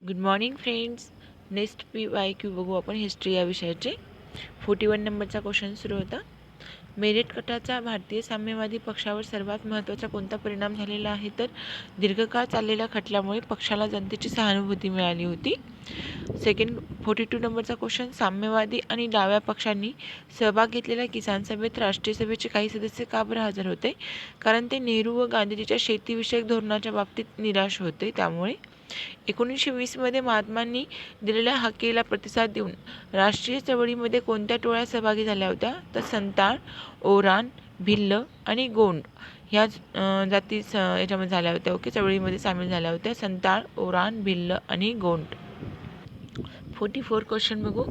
Good morning friends. Next PYQ बघू आपण history या विषयाचे. 41 नंबरचा क्वेश्चन सुरू होता. मेरिट कटाचा भारतीय साम्यवादी पक्षावर सर्वात महत्त्वाचा कोणता परिणाम झालेला आहे? तर दीर्घकाळ चाललेल्या खटल्यामुळे पक्षाला जनतेची सहानुभूती मिळाली होती. सेकंड 42 नंबरचा क्वेश्चन. साम्यवादी आणि डाव्या पक्षांनी सहभाग घेतलेल्या किसान सभेत राष्ट्रीय सभेचे काही सदस्य का बरं हजर होते? कारण ते नेहरू व गांधीजीच्या शेतीविषयक धोरणाच्या बाबतीत निराश होते. त्यामुळे 1920मध्ये महात्मांनी दिलेल्या हाकेला प्रतिसाद देऊन राष्ट्रीय चळवळीमध्ये कोणत्या टोळ्या सहभागी झाल्या होत्या? तर संताळ, ओराण, भिल्ल आणि गोंड ह्या जाती याच्यामध्ये झाल्या होत्या. ओके, चळवळीमध्ये सामील झाल्या होत्या. संताळ, ओराण, भिल्ल आणि गोंड. 44 क्वेश्चन बघू.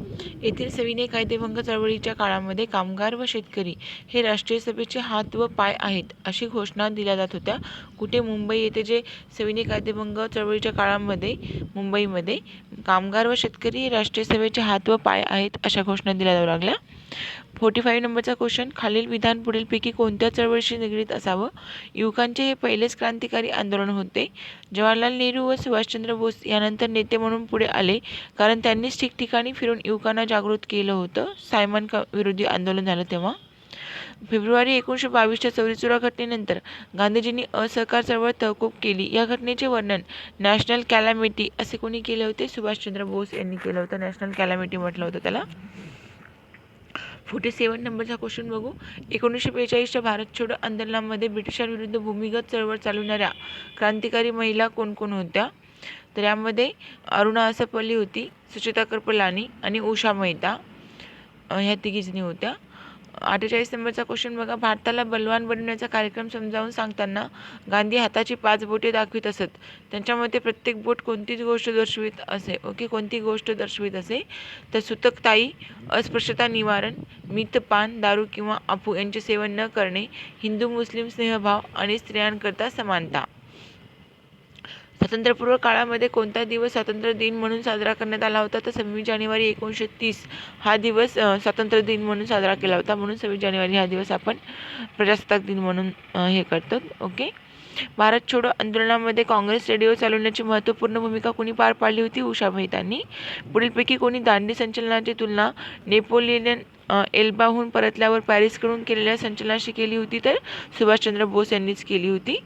येथील सविनय कायदेभंग चळवळीच्या काळामध्ये कामगार व शेतकरी हे राष्ट्रीय सभेचे हात व पाय आहेत अशी घोषणा दिल्या जात होत्या. कुठे? मुंबई येथे जे सविनय कायदेभंग चळवळीच्या काळामध्ये मुंबईमध्ये कामगार व शेतकरी हे राष्ट्रीय सभेचे हात व पाय आहेत अशा घोषणा दिल्या जाऊ लागल्या. 45 नंबरचा क्वेश्चन. खालील विधान पुढीलपैकी कोणत्या चळवळीशी निगडीत असावं? युवकांचे हे पहिलेच क्रांतिकारी आंदोलन होते. जवाहरलाल नेहरू व सुभाषचंद्र बोस यानंतर नेते म्हणून पुढे आले कारण त्यांनीच ठिकठिकाणी फिरून युवकांना जागृत केलं होतं. सायमन विरोधी आंदोलन झालं तेव्हा. फेब्रुवारी 1922च्या चौरीचोरा घटनेनंतर गांधीजींनी असहकार चळवळ तहकूब केली. या घटनेचे वर्णन नॅशनल कॅलॅमिटी असे कोणी केले होते? सुभाषचंद्र बोस यांनी केलं होतं. नॅशनल कॅलॅमिटी म्हटलं होतं त्याला. 47 नंबरचा क्वेश्चन बघू. 1942च्या भारत छोडो आंदोलनामध्ये ब्रिटिशांविरुद्ध भूमिगत चळवळ चालवणाऱ्या क्रांतिकारी महिला कोण कोण होत्या? तर यामध्ये अरुणा असफअली होती, सुचेता कृपलानी आणि उषा मेहता ह्या तिघीजणी होत्या. 48 नंबरचा क्वेश्चन बघा. भारताला बलवान बनवण्याचा कार्यक्रम समजावून सांगताना गांधी हाताची 5 बोटे दाखवित असत. त्यांच्यामध्ये प्रत्येक बोट कोणतीच गोष्ट दर्शवित असे. ओके, कोणती गोष्ट दर्शवित असे? तर सुतकताई, अस्पृश्यता निवारण, मितपान, दारू किंवा अफू यांचे सेवन न करणे, हिंदू मुस्लिम स्नेहभाव आणि स्त्रियांकरता समानता. स्वातंत्र्यपूर्व काळामध्ये कोणता दिवस स्वातंत्र्य दिन म्हणून साजरा करण्यात आला होता? तर 26 जानेवारी 1930 हा दिवस स्वातंत्र्य दिन म्हणून साजरा केला होता. म्हणून 26 जानेवारी हा दिवस आपण प्रजासत्ताक दिन म्हणून हे करतो. ओके. भारत छोडो आंदोलनामध्ये काँग्रेस रेडिओ चालवण्याची महत्त्वपूर्ण भूमिका कोणी पार पाडली होती? उषा मेहतांनी. पुढीलपैकी कोणी दांडी संचलनाची तुलना नेपोलियन एल्बाहून परतल्यावर पॅरिसकडून केलेल्या संचलनाशी केली होती? तर सुभाषचंद्र बोस यांनीच केली होती.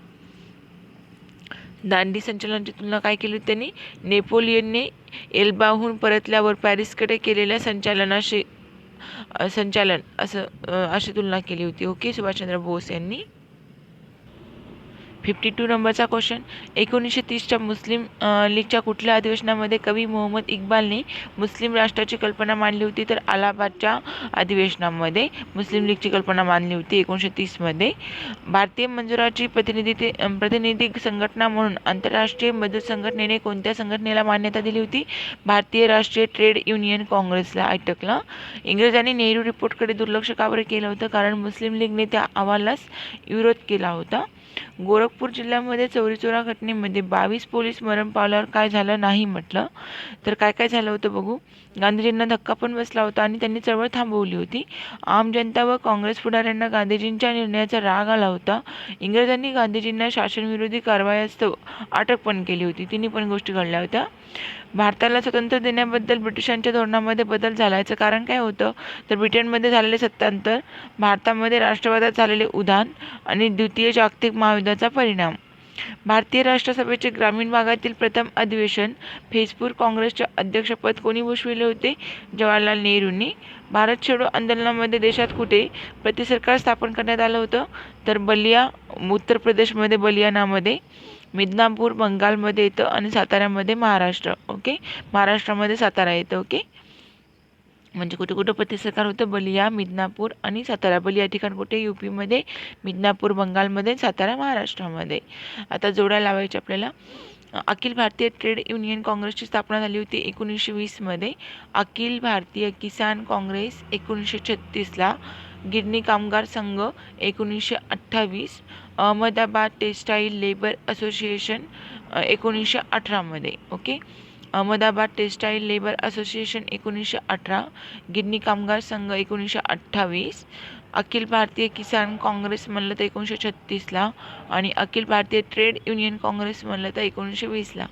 दांडी संचलनाची तुलना काय केली होती त्यांनी? नेपोलियनने एल्बाहून परतल्यावर पॅरिसकडे केलेल्या संचालन अशी तुलना केली होती. ओके, सुभाषचंद्र बोस यांनी. 52 नंबरचा क्वेश्चन. 1930च्या मुस्लिम लीगच्या कुठल्या अधिवेशनामध्ये कवी मोहम्मद इक्बालने मुस्लिम राष्ट्राची कल्पना मांडली होती? तर अलाहाबादच्या अधिवेशनामध्ये मुस्लिम लीगची कल्पना मांडली होती 1930मध्ये. भारतीय मजुराची प्रतिनिधी संघटना म्हणून आंतरराष्ट्रीय मजूर संघटनेने कोणत्या संघटनेला मान्यता दिली होती? भारतीय राष्ट्रीय ट्रेड युनियन काँग्रेसला, अटकला. इंग्रजांनी नेहरू रिपोर्टकडे दुर्लक्ष का बरं केलं होतं? कारण मुस्लिम लीगने त्या अहवालास विरोध केला होता. गोरखपूर जिल्ह्यामध्ये चौरीचोरा घटनेमध्ये 22 पोलीस मरण पावल्यावर काय झालं नाही म्हटलं. तर काय काय झालं होतं बघू. गांधीजींना धक्का पण बसला होता आणि त्यांनी चळवळ थांबवली होती. आम जनता व काँग्रेस पुढाऱ्यांना गांधीजींच्या निर्णयाचा राग आला होता. इंग्रजांनी गांधीजींना शासनविरोधी कारवाईस्तव अटक पण केली होती. तिन्ही पण गोष्टी घडल्या होत्या. भारताला स्वातंत्र्य देण्याबद्दल ब्रिटिशांच्या धोरणामध्ये बदल झाला. याचं कारण काय होतं? तर ब्रिटनमध्ये झालेले सत्तांतर, भारतामध्ये राष्ट्रवादात झालेले उधाण आणि द्वितीय जागतिक महायुद्धाचा परिणाम. भारतीय राष्ट्रसभेचे ग्रामीण भागातील प्रथम अधिवेशन फैजपूर काँग्रेसचे अध्यक्षपद कोणी भूषविले होते? जवाहरलाल नेहरूंनी. भारत छोडो आंदोलनामध्ये देशात कुठे प्रतिसरकार स्थापन करण्यात आलं होतं? तर बलिया, उत्तर प्रदेशमध्ये बलियानामध्ये, मिदनापूर बंगालमध्ये येतं आणि साताऱ्यामध्ये महाराष्ट्र. ओके, महाराष्ट्रामध्ये सातारा येतं. ओके, म्हणजे कुठे कुठं प्रतिसरकार होतं? बलिया, मिदनापूर आणि सातारा. बलिया ठिकाण कुठे? यूपीमध्ये, मिदनापूर बंगालमध्ये, सातारा महाराष्ट्रामध्ये. आता जोड्या लावायच्या आपल्याला. अखिल भारतीय ट्रेड युनियन काँग्रेसची स्थापना झाली होती 1920मध्ये. अखिल भारतीय किसान काँग्रेस 1936ला. गिरणी Kamgar Sangh 1928. Ahmedabad textile labour association 1918मध्ये. Okay, Ahmedabad textile labour association 1918. Girni Kamgar Sangh 1928. Akhil Bharatiya किसान काँग्रेस म्हणलं तर 1936ला आणि अखिल भारतीय ट्रेड युनियन काँग्रेस म्हणलं तर 1920ला.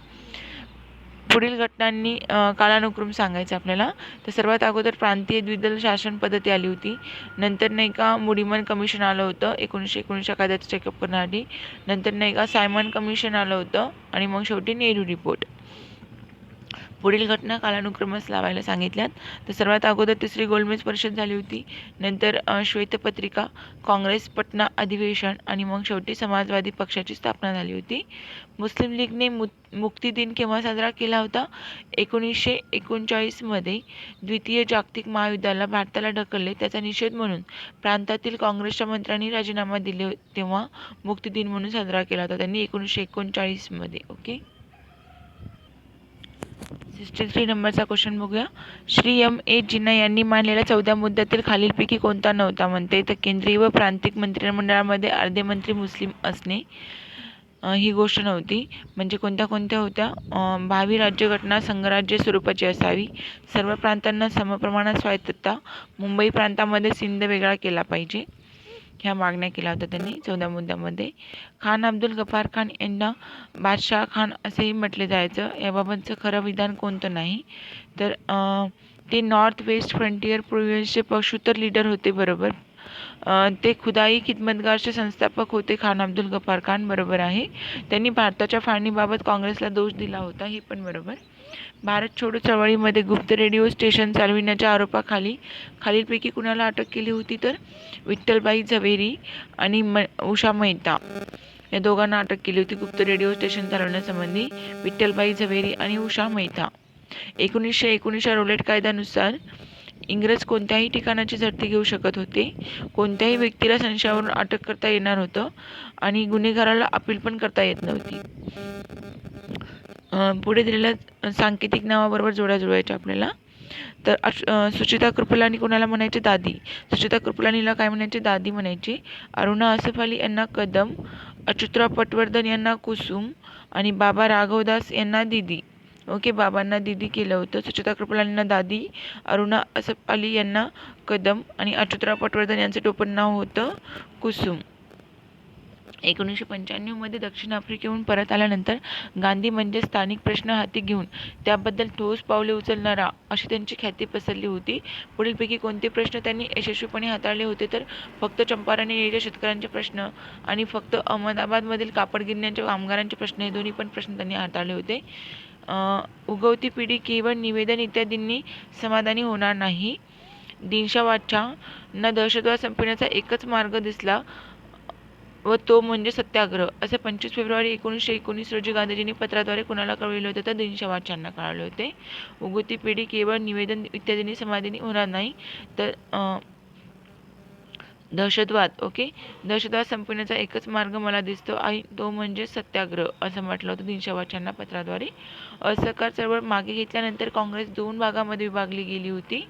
पुढील घटनांनी कालानुक्रम सांगायचा आपल्याला. तर सर्वात अगोदर प्रांतीय द्विदल शासन पद्धती आली होती. नंतर नाही का मुडीमन कमिशन आलं होतं 1919 कायद्याचं चेकअप करण्यासाठी. नंतर नाही का सायमन कमिशन आलं होतं आणि मग शेवटी नेहरू रिपोर्ट. पुढील घटना कालानुक्रमास लावायला सांगितल्यात. तर सर्वात अगोदर तिसरी गोलमेज परिषद झाली होती. नंतर श्वेतपत्रिका, काँग्रेस पटना अधिवेशन आणि मग शेवटी समाजवादी पक्षाची स्थापना झाली होती. मुस्लिम लीगने मुक्ती दिन केव्हा साजरा केला होता? 1939मध्ये द्वितीय जागतिक महायुद्धाला भारताला ढकलले त्याचा निषेध म्हणून प्रांतातील काँग्रेसच्या मंत्र्यांनी राजीनामा दिले तेव्हा मुक्ती दिन म्हणून साजरा केला होता त्यांनी 1939मध्ये. ओके. 63 नंबरचा क्वेश्चन बघूया. श्री M.A. जिना यांनी मांडलेल्या 14 मुद्द्यातील खालीलपैकी कोणता नव्हता म्हणते? तर केंद्रीय व प्रांतिक मंत्रिमंडळामध्ये अर्धे मंत्री मुस्लिम असणे ही गोष्ट नव्हती. म्हणजे कोणत्या कोणत्या होत्या? भावी राज्यघटना संघराज्य स्वरूपाची असावी, सर्व प्रांतांना समप्रमाणात स्वायत्तता, मुंबई प्रांतामध्ये सिंध वेगळा केला पाहिजे, ह्या मागण्या केल्या होत्या त्यांनी 14 मुद्द्यामध्ये. खान अब्दुल गफार खान यांना बादशाह खान असेही म्हटले जायचं. याबाबतचं खरं विधान कोणतं नाही. तर ते नॉर्थ वेस्ट फ्रंटियर प्रोव्हिन्सचे पशुतर लीडर होते, बरोबर. ते खुदाई खिदमतगारचे संस्थापक होते खान अब्दुल गफार खान, बरोबर आहे. त्यांनी भारताच्या फाळणीबाबत काँग्रेसला दोष दिला होता, हे पण बरोबर. भारत छोडो चळवळीमध्ये गुप्त रेडिओ स्टेशन चालविण्याच्या आरोपाखाली खालीलपैकी कुणाला अटक केली होती? तर विठ्ठलबाई झवेरी आणि उषा मेहता या दोघांना अटक केली होती गुप्त रेडिओ स्टेशन चालवण्यासंबंधी. विठ्ठलबाई झवेरी आणि उषा मेहता. 1919च्या रोलेट कायद्यानुसार इंग्रज कोणत्याही ठिकाणाची झडती घेऊ शकत होते, कोणत्याही व्यक्तीला संशयावरून अटक करता येणार होतं आणि गुन्हेगाराला अपील पण करता येत नव्हती. पुढे दिलेल्या सांकेतिक नावाबरोबर जोड्या जुळवायच्या आपल्याला. तर सुचिता कृपलानी कोणाला म्हणायचे? दादी. सुचिता कृपलानीला काय म्हणायचे? दादी म्हणायचे. अरुणा असफ अली यांना कदम, अच्युतराव पटवर्धन यांना कुसुम आणि बाबा राघवदास यांना दीदी. ओके, बाबांना दीदी केलं होतं. सुचिता कृपलानींना दादी, अरुणा असफ अली यांना कदम आणि अच्युतराव पटवर्धन यांचं टोपण नाव होतं कुसुम. 1995मध्ये दक्षिण आफ्रिकेहून परत आल्यानंतर गांधी म्हणजे स्थानिक प्रश्न हाती घेऊन त्याबद्दल ठोस पावले उचलणारा अशी त्यांची ख्याती पसरली होती. पुढीलपैकी कोणते प्रश्न त्यांनी यशस्वीपणे हाताळले होते? तर फक्त चंपारण एरियाच्या शेतकऱ्यांचे प्रश्न आणि फक्त अहमदाबादमधील कापड गिरण्यांच्या कामगारांचे प्रश्न, हे दोन्ही पण प्रश्न त्यांनी हाताळले होते. उगवती पिढी केवळ निवेदन इत्यादींनी समाधानी होणार नाही. दिनशावाच्या ना दहशतवाद संपवण्याचा एकच मार्ग दिसला व तो म्हणजे सत्याग्रह, असे 25 फेब्रुवारी 1919 रोजी गांधीजींनी पत्राद्वारे कुणाला कळविले होते? तर दिनशावाच्यांना कळवले होते. उगवती पिढी केवळ निवेदन इत्यादींनी समाधानी होणार नाही, तर दहशतवाद, ओके, दहशतवाद संपवण्याचा एकच मार्ग मला दिसतो आहे, तो म्हणजे सत्याग्रह, असं म्हटलं होतं दिनशावाच्यांना पत्राद्वारे. असहकार चळवळ मागे घेतल्यानंतर काँग्रेस 2 भागामध्ये विभागली गेली होती.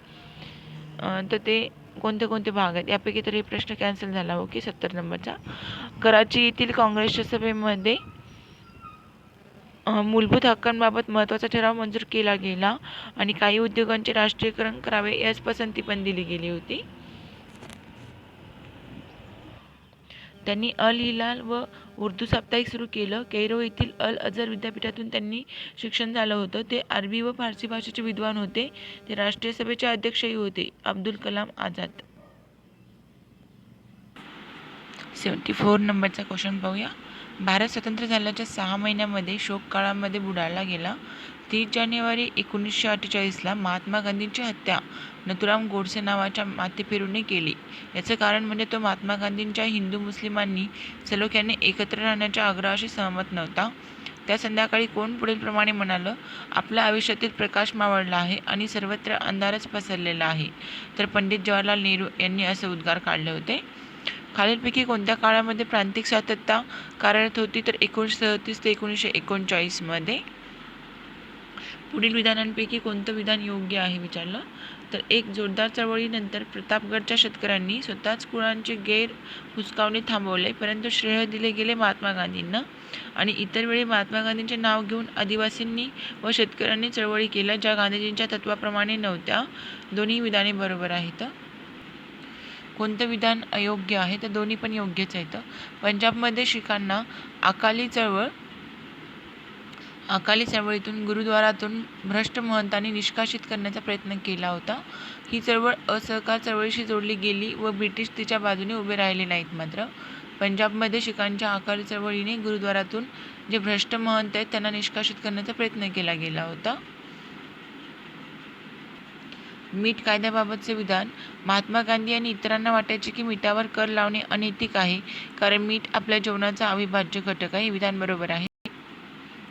तर ते कोणते कोणते भाग आहेत यापैकी? तर हे प्रश्न कॅन्सल झाला. ओके, 70 नंबरचा. कराची येथील काँग्रेसच्या सभेमध्ये मूलभूत हक्कांबाबत महत्त्वाचा ठराव मंजूर केला गेला आणि काही उद्योगांचे राष्ट्रीयकरण करावे यास पसंती पण दिली गेली होती. त्यांनी अल हिलाल व उर्दू साप्ताहिक सुरू केलं. कैरो येथील अल अझहर विद्यापीठातून त्यांनी शिक्षण झालं होतं. ते अरबी व फारसी भाषेचे विद्वान होते. ते राष्ट्रीय सभेचे अध्यक्षही होते. अब्दुल कलाम आझाद. 74 नंबरचा क्वेश्चन पाहूया. भारत स्वतंत्र झाल्याच्या 6 महिन्यामध्ये शोक काळामध्ये बुडाला गेला. 30 जानेवारी 1948ला महात्मा गांधींची हत्या नथुराम गोडसे नावाच्या माथेफिरूने केली. याचं कारण म्हणजे तो महात्मा गांधींच्या हिंदू मुस्लिमांनी सलोख्याने एकत्र राहण्याच्या आग्रहाशी सहमत नव्हता. त्या संध्याकाळी कोण पुढीलप्रमाणे म्हणालं? आपल्या आयुष्यातील प्रकाश मावळला आहे आणि सर्वत्र अंधारच पसरलेला आहे. तर पंडित जवाहरलाल नेहरू यांनी असे उद्गार काढले होते. खालीलपैकी कोणत्या काळामध्ये प्रांतिक स्वायत्तता कार्यरत होती? तर 1937 ते 1939मध्ये. पुढील विधानांपैकी कोणतं विधान योग्य आहे विचारलं तर 1. जोरदार चळवळीनंतर प्रतापगडच्या शेतकऱ्यांनी स्वतःच कुळांचे गैर हुसकावणे थांबवले, परंतु श्रेय दिले गेले महात्मा गांधींना. आणि इतर वेळी महात्मा गांधींचे नाव घेऊन आदिवासींनी व शेतकऱ्यांनी चळवळी केल्या ज्या गांधीजींच्या तत्वाप्रमाणे नव्हत्या. दोन्ही विधाने बरोबर आहेत. कोणतं विधान अयोग्य आहे? तर दोन्ही पण योग्यच आहेत. पंजाबमध्ये शीखांना अकाली चळवळीतून गुरुद्वारातून भ्रष्ट महंतांनी निष्कासित करण्याचा प्रयत्न केला होता. ही चळवळ असहकार चळवळीशी जोडली गेली व ब्रिटिश तिच्या बाजूने उभे राहिले नाहीत. मात्र पंजाबमध्ये शिखांच्या अकाली चळवळीने गुरुद्वारातून जे भ्रष्ट महंत आहेत त्यांना निष्कासित करण्याचा प्रयत्न केला गेला होता. मीठ कायद्याबाबतचे विधान. महात्मा गांधी यांनी इतरांना वाटायचे की मीठावर कर लावणे अनैतिक आहे, कारण मीठ आपल्या जेवणाचा अविभाज्य घटक आहे. हे विधान बरोबर आहे.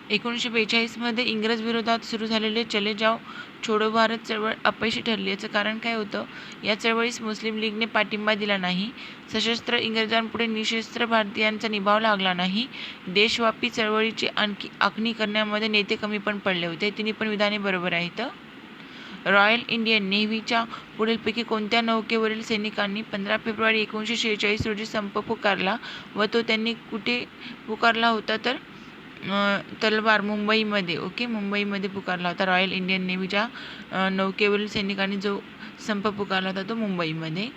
1942 मध्ये इंग्रज विरोधात सुरू झालेले चले जाव छोडो भारत चळवळ अपयशी ठरली. याचं कारण काय होतं? या चळवळीस मुस्लिम लीगने पाठिंबा दिला नाही. सशस्त्र इंग्रजांपुढे निशस्त्र भारतीयांचा निभाव लागला नाही. देशव्यापी चळवळीची आखणी करण्यामध्ये नेते कमी पण पडले होते. तिन्ही पण विधाने बरोबर आहेत. रॉयल इंडियन नेव्हीच्या पुढीलपैकी कोणत्या नौकेवरील सैनिकांनी 15 फेब्रुवारी 1946 रोजी संप पुकारला व तो त्यांनी कुठे पुकारला होता? तर तलवार, मुंबईमध्ये. ओके, मुंबईमध्ये पुकारला होता. रॉयल इंडियन नेव्हीच्या नौकेवरील सैनिकांनी जो संप पुकारला होता तो मुंबईमध्ये.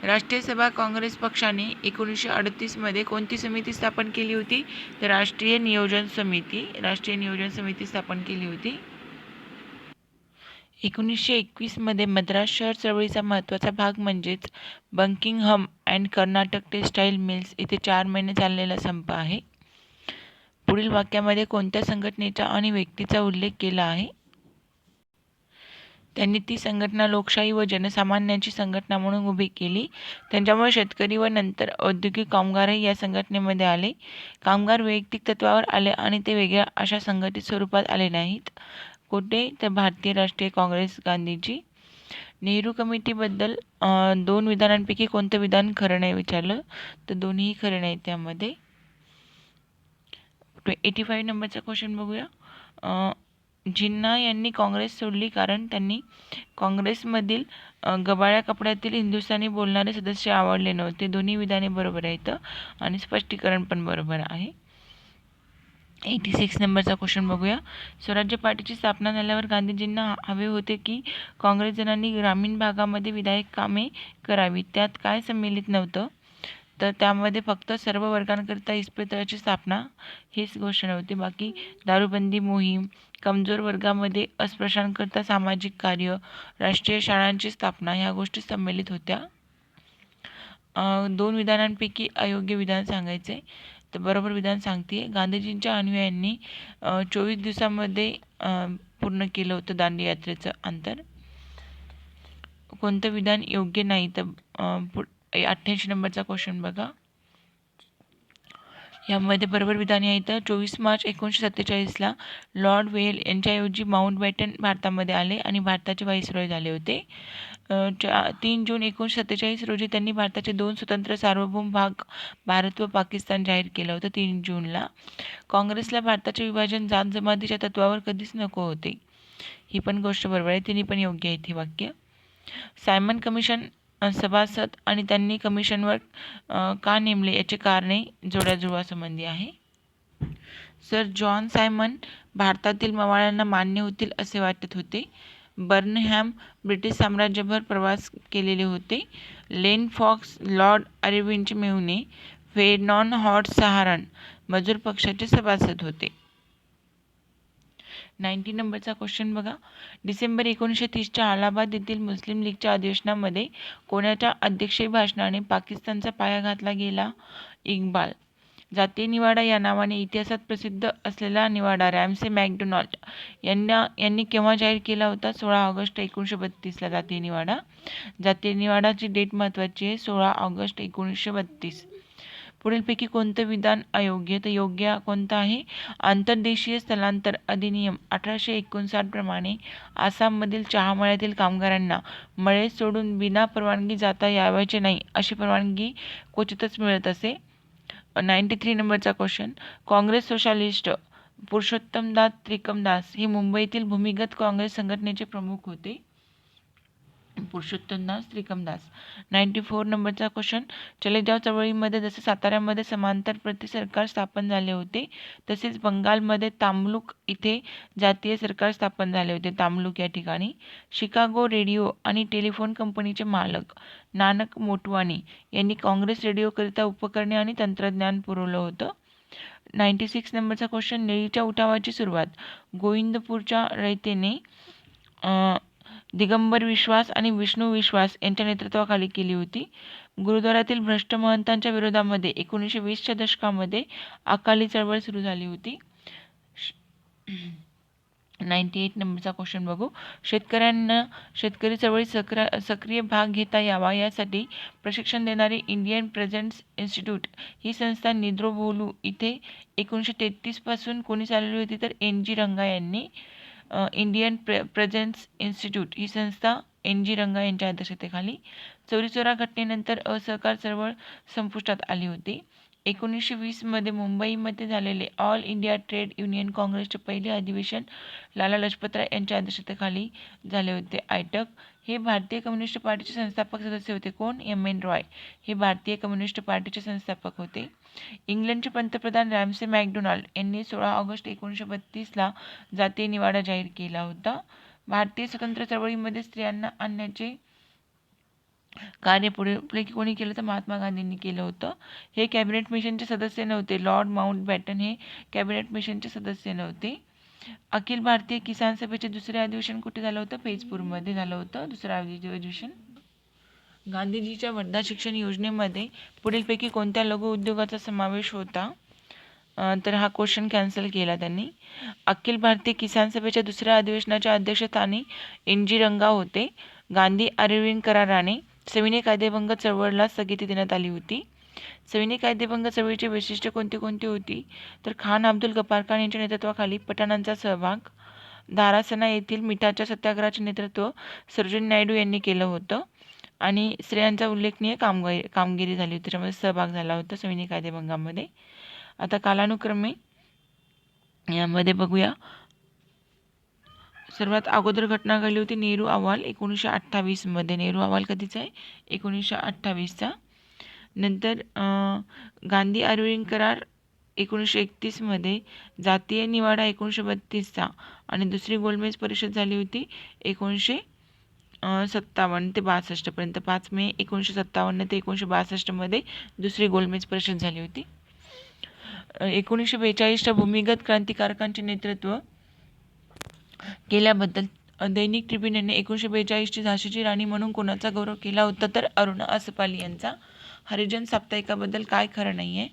राष्ट्रीय सभा काँग्रेस पक्षाने 1938 मध्ये कोणती समिती स्थापन केली होती? तर राष्ट्रीय नियोजन समिती स्थापन केली होती. 1921 मध्ये मद्रास शहर चळवळीचा महत्त्वाचा भाग म्हणजेच Buckingham and Karnataka textile mills इथे 4 महिने चाललेला संप आहे. पुढील वाक्यामध्ये कोणत्या संघटनेचा आणि व्यक्तीचा उल्लेख केला आहे? त्यांनी ती संघटना लोकशाही व जनसामान्यांची संघटना म्हणून उभी केली. त्यांच्यामुळे शेतकरी व नंतर औद्योगिक कामगारही या संघटनेमध्ये आले. कामगार वैयक्तिक तत्त्वावर आले आणि ते वेगळ्या अशा संघटित स्वरूपात आले नाहीत. कुठे? तर भारतीय राष्ट्रीय काँग्रेस गांधीजी. नेहरू कमिटीबद्दल 2 विधानांपैकी कोणतं विधान खरं नाही विचारलं, तर दोन्ही खरे नाहीत त्यामध्ये. 85 नंबरचा क्वेश्चन बघूया. जिन्ना यांनी काँग्रेस सोडली कारण त्यांनी काँग्रेसमधील गबाळ्या कपड्यातील हिंदुस्थानी बोलणारे सदस्य आवडले नव्हते. दोन्ही विधाने बरोबर आहेत आणि स्पष्टीकरण पण बरोबर आहे. 86 नंबरचा क्वेश्चन बघूया. स्वराज्य पार्टीची स्थापना झाल्यावर गांधीजींना हवे होते की काँग्रेसजनांनी ग्रामीण भागामध्ये विधायक कामे करावी. त्यात काय सम्मिलित नव्हतं? तर त्यामध्ये फक्त सर्व वर्गांकरिता इस्पितळाची स्थापना हीच गोष्ट नव्हती. बाकी दारूबंदी मोहीम, कमजोर वर्गामध्ये अस्पृश्यांकरिता सामाजिक कार्य, राष्ट्रीय शाळांची स्थापना ह्या गोष्टी सम्मिलित होत्या. 2 विधानांपैकी अयोग्य विधान सांगायचे. तर बरोबर विधान सांगते. गांधीजींच्या अनुयायांनी 24 दिवसामध्ये पूर्ण केलं होतं दांडी यात्रेचं अंतर. कोणतं विधान योग्य नाही? तर 88 नंबरचा क्वेश्चन बघा. यामध्ये बरोबर विधाने आहेत. 24 मार्च 1947ला लॉर्ड वेल यांच्याऐवजी माउंटबॅटन भारतामध्ये आले आणि भारताचे व्हाईसरॉय झाले होते. 3 जून 1947 रोजी त्यांनी भारताचे 2 स्वतंत्र सार्वभौम भाग भारत व पाकिस्तान जाहीर केलं होतं 3 जूनला. काँग्रेसला भारताचे विभाजन जात जमातीच्या तत्वावर कधीच नको होते. ही पण गोष्ट बरोबर आहे. तिन्ही पण योग्य आहेत हे वाक्य. सायमन कमिशन सभासद आणि त्यांनी कमिशनवर का नेमले याचे कारणे जुळवाजुळवासंबंधी आहे. सर जॉन सायमन भारतातील मवाळांना मान्य होतील असे वाटत होते. बर्नहॅम ब्रिटिश साम्राज्यभर प्रवास केलेले होते. लेन फॉक्स लॉर्ड अरविंदचे मेहुणे. फेर्नॉन हॉट सहारण मजूर पक्षाचे सभासद होते. 90 नंबरचा क्वेश्चन बघा. डिसेंबर 1930च्या अलाहाबाद येथील मुस्लिम लीगच्या अधिवेशनामध्ये कोणाच्या अध्यक्षीय भाषणाने पाकिस्तानचा पाया घातला गेला? इक्बाल. जातीय निवाडा या नावाने इतिहासात प्रसिद्ध असलेला निवाडा रॅमसे मॅकडोनाल्ड यांनी केव्हा जाहीर केला होता? 16 ऑगस्ट 1932ला जातीय निवाडा. जातीय निवाडाची डेट महत्त्वाची आहे, 16 ऑगस्ट 1932. पुढीलपैकी कोणतं विधान अयोग्य? तर योग्य कोणतं आहे? आंतरदेशीय स्थलांतर अधिनियम 1859 प्रमाणे आसाममधील चहा मळ्यातील कामगारांना मळे सोडून विना परवानगी जाता यावयाचे नाही अशी परवानगी क्वचितच मिळत असे. 93 नंबरचा क्वेश्चन. काँग्रेस सोशालिस्ट पुरुषोत्तमदास त्रिकमदास हे मुंबईतील भूमिगत काँग्रेस संघटनेचे प्रमुख होते. पुरुषोत्तमदास त्रिकमदास. 94 नंबरचा क्वेश्चन. चले जाव चळवळीमध्ये जसे साताऱ्यामध्ये समांतर प्रति सरकार स्थापन झाले होते तसेच बंगालमध्ये तामलुक इथे जातीय सरकार स्थापन झाले होते. तामलुक या ठिकाणी. शिकागो रेडिओ आणि टेलिफोन कंपनीचे मालक नानक मोटवानी यांनी काँग्रेस रेडिओकरिता उपकरणे आणि तंत्रज्ञान पुरवलं होतं. 96 नंबरचा क्वेश्चन, नेळीच्या उठावाची सुरुवात गोविंदपूरच्या रयतेने दिगंबर विश्वास आणि विष्णू विश्वास यांच्या नेतृत्वाखाली केली होती. गुरुद्वारातील भ्रष्ट महंतांच्या विरोधामध्ये 1920च्या दशकामध्ये अकाली चळवळ सुरू झाली होती. 98 नंबरचा क्वेश्चन बघू. शेतकऱ्यांना शेतकरी चळवळीत सक्रिय भाग घेता यावा यासाठी प्रशिक्षण देणारी इंडियन प्रेझेंट्स इन्स्टिट्यूट ही संस्था नेद्रोबोलू इथे 1933 पासून कोणी चालवली होती तर NG रंगा यांनी. इंडियन प्रेझेंट्स इन्स्टिट्यूट ही संस्था NG रंगा यांच्या अध्यक्षतेखाली. चोरीचोरा घटनेनंतर असहकार चळवळ संपुष्टात आली होती. 1920 मध्ये मुंबईमध्ये झालेले ऑल इंडिया ट्रेड युनियन काँग्रेसचे पहिले अधिवेशन लाला लजपतराय यांच्या अध्यक्षतेखाली झाले होते. आयटक हे भारतीय कम्युनिस्ट पार्टीचे संस्थापक सदस्य होते. कोण? MN रॉय हे भारतीय कम्युनिस्ट पार्टीचे संस्थापक होते. इंग्लंडचे पंतप्रधान रॅमसे मॅकडोनाल्ड यांनी 16 ऑगस्ट 1932ला जातीय निवाडा जाहीर केला होता. भारतीय स्वतंत्र चळवळीमध्ये स्त्रियांना आणण्याचे कार्य पुढे कोणी केलं तर महात्मा गांधींनी केलं होतं. हे कॅबिनेट मिशनचे सदस्य नव्हते. लॉर्ड माउंटबॅटन हे कॅबिनेट मिशनचे सदस्य नव्हते. अखिल भारतीय किसान सभेचे दुसरे अधिवेशन कुठे झालं होतं? फैजपूरमध्ये झालं होतं दुसरं अधिवेशन. गांधीजीच्या वर्धा शिक्षण योजनेमध्ये पुढीलपैकी कोणत्या लघु उद्योगाचा समावेश होता? तर हा क्वेश्चन कॅन्सल केला त्यांनी. अखिल भारतीय किसान सभेच्या दुसऱ्या अधिवेशनाच्या अध्यक्षस्थानी NG रंगा होते. गांधी अरविंद कराराने सविनय कायदेभंग चळवळीला स्थगिती देण्यात आली होती. सविनय कायदेभंग चळवळीची वैशिष्ट्य कोणती कोणती होती? तर खान अब्दुल गफ्फार खान यांच्या नेतृत्वाखाली पठाणांचा सहभाग. धारासना येथील मिठाच्या सत्याग्रहाचे नेतृत्व सरोजिनी नायडू यांनी केलं होतं आणि स्त्रियांचा उल्लेखनीय कामगिरी झाली होती. त्याच्यामध्ये सहभाग झाला होता सविनय कायदेभंगामध्ये. आता कालानुक्रमे यामध्ये बघूया. सर्वात अगोदर घटना घडली होती नेहरू अहवाल 1928 मध्ये. नेहरू अहवाल कधीचा आहे? 1928चा. नंतर गांधी अरविंद करार 1931 मध्ये. जातीय निवाडा 1932चा आणि दुसरी गोलमेज परिषद झाली होती 1957 ते 62 पर्यंत. 5 मे 1957 ते 1962 मध्ये दुसरी गोलमेज परिषद झाली होती. 1942च्या भूमिगत क्रांतिकारकांचे नेतृत्व केल्याबद्दल दैनिक ट्रिब्युनने 1942ची झाशीची राणी म्हणून कोणाचा गौरव केला होता? तर अरुणा असपाली यांचा. हरिजन साप्ताहिकाबद्दल काय खरं नाही आहे?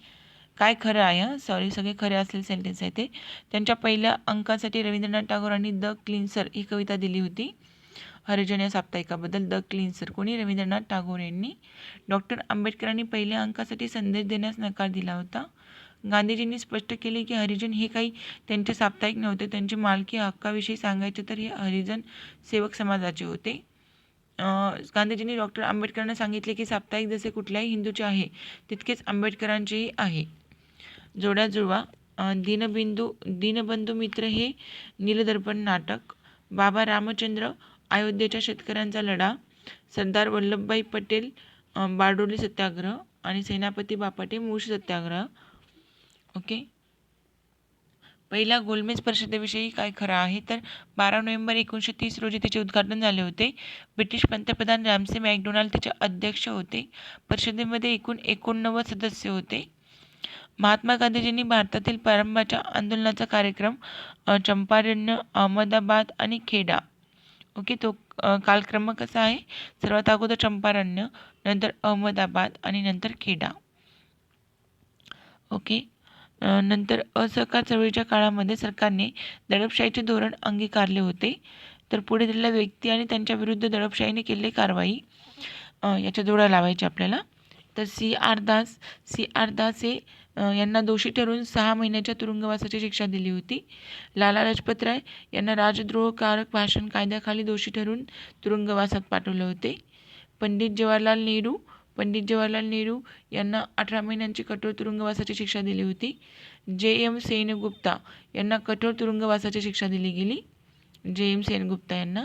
काय खरं आहे? सॉरी, सगळे खरे असलेले सेंटेन्स आहे ते. त्यांच्या पहिल्या अंकासाठी रवींद्रनाथ टागोरांनी द क्लिन्सर ही कविता दिली होती. हरिजन या साप्ताहिकाबद्दल द क्लिन्सर कोणी? रवींद्रनाथ टागोर यांनी. डॉक्टर आंबेडकरांनी पहिल्या अंकासाठी संदेश देण्यास नकार दिला होता. गांधीजींनी स्पष्ट केले की हरिजन हे काही त्यांचे साप्ताहिक नव्हते. त्यांची मालकी हक्काविषयी सांगायचे तर हे हरिजन सेवक समाजाचे होते. गांधीजींनी डॉक्टर आंबेडकरांना सांगितले की साप्ताहिक जसे कुठल्याही हिंदूचे आहे तितकेच आंबेडकरांचेही आहे. जोड्या जुळवा. दीनबंधू मित्र हे नीलदर्पण नाटक. बाबा रामचंद्र अयोध्येच्या शेतकऱ्यांचा लढा. सरदार वल्लभभाई पटेल बारडोली सत्याग्रह आणि सेनापती बापटे मूळ सत्याग्रह. ओके. पहिल्या गोलमेज परिषदेविषयी काय खरं आहे? तर 12 नोव्हेंबर 1930 रोजी तिचे उद्घाटन झाले होते. ब्रिटिश पंतप्रधान रॅमसे मॅकडोनाल्ड तिचे अध्यक्ष होते. परिषदेमध्ये एकूण 89 सदस्य होते. महात्मा गांधीजींनी भारतातील प्रारंभाच्या आंदोलनाचा कार्यक्रम चंपारण्य, अहमदाबाद आणि खेडा. ओके. तो कालक्रम कसा आहे? सर्वात अगोदर चंपारण्य, नंतर अहमदाबाद आणि नंतर खेडा. ओके. नंतर असहकार चळवळीच्या काळामध्ये सरकारने दडपशाहीचे धोरण अंगीकारले होते. तर पुढे दिलेल्या व्यक्ती आणि त्यांच्या विरुद्ध दडपशाहीने केलेली कारवाई याच्या जोड्या लावायच्या आपल्याला. तर CR दास हे यांना दोषी ठरवून 6 महिन्याच्या तुरुंगवासाची शिक्षा दिली होती. लाला लजपतराय यांना राजद्रोहकारक भाषण कायद्याखाली दोषी ठरवून तुरुंगवासात पाठवले होते. पंडित जवाहरलाल नेहरू यांना 18 महिन्यांची कठोर तुरुंगवासाची शिक्षा दिली होती. JM सेनगुप्ता यांना कठोर तुरुंगवासाची शिक्षा दिली गेली. JM सेनगुप्ता यांना.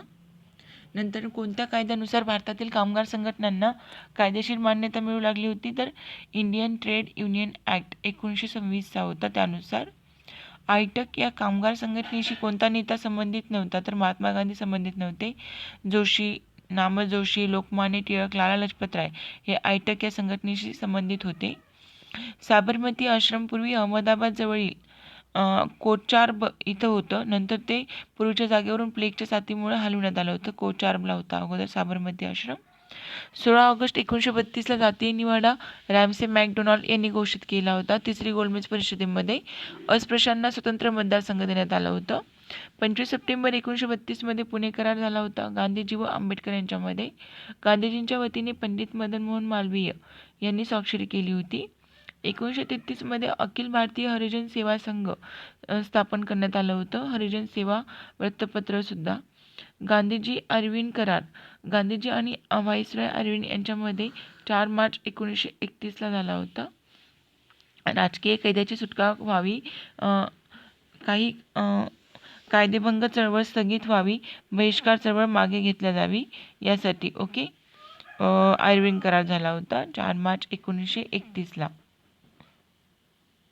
नंतर कोणत्या कायद्यानुसार भारतातील कामगार संघटनांना कायदेशीर मान्यता मिळू लागली होती? तर इंडियन ट्रेड युनियन ॲक्ट 1926चा होता त्यानुसार. आयटक या कामगार संघटनेशी कोणता नेता संबंधित नव्हता? तर महात्मा गांधी संबंधित नव्हते. नामजोशी, लोकमान्य टिळक, लाला लजपतराय हे आयटक या संघटनेशी संबंधित होते. साबरमती आश्रम पूर्वी अहमदाबाद जवळील कोचार्ब इथं होतं. नंतर ते पूर्वीच्या जागेवरून प्लेगच्या साथीमुळे हलवण्यात आलं होतं. कोचार्बला होता अगोदर साबरमती आश्रम. 16 ऑगस्ट 1932ला जातीय निवाडा रॅमसे मॅकडोनाल्ड यांनी घोषित केला होता. तिसरी गोलमेज परिषदेमध्ये अस्पृश्यांना स्वतंत्र मतदारसंघ देण्यात आलं होतं. 25 सप्टेंबर 1932मध्ये पुणे करार झाला होता गांधीजी व आंबेडकर यांच्यामध्ये. गांधीजींच्या वतीने पंडित मदन मोहन मालवीय यांनी स्वाक्षरी केली होती. 1933मध्ये अखिल भारतीय हरिजन सेवा संघ स्थापन करण्यात आलं होतं. हरिजन सेवा वृत्तपत्रसुद्धा. गांधीजी अरविंद करार गांधीजी आणि व्हाईसरॉय अरविंद यांच्यामध्ये 4 मार्च 1931ला झाला होता. राजकीय कैद्याची सुटका व्हावी, काही कायदेभंग चळवळ स्थगित व्हावी, बहिष्कार चळवळ मागे घेतल्या जावी यासाठी अरविंद करार झाला होता 4 मार्च 1931ला.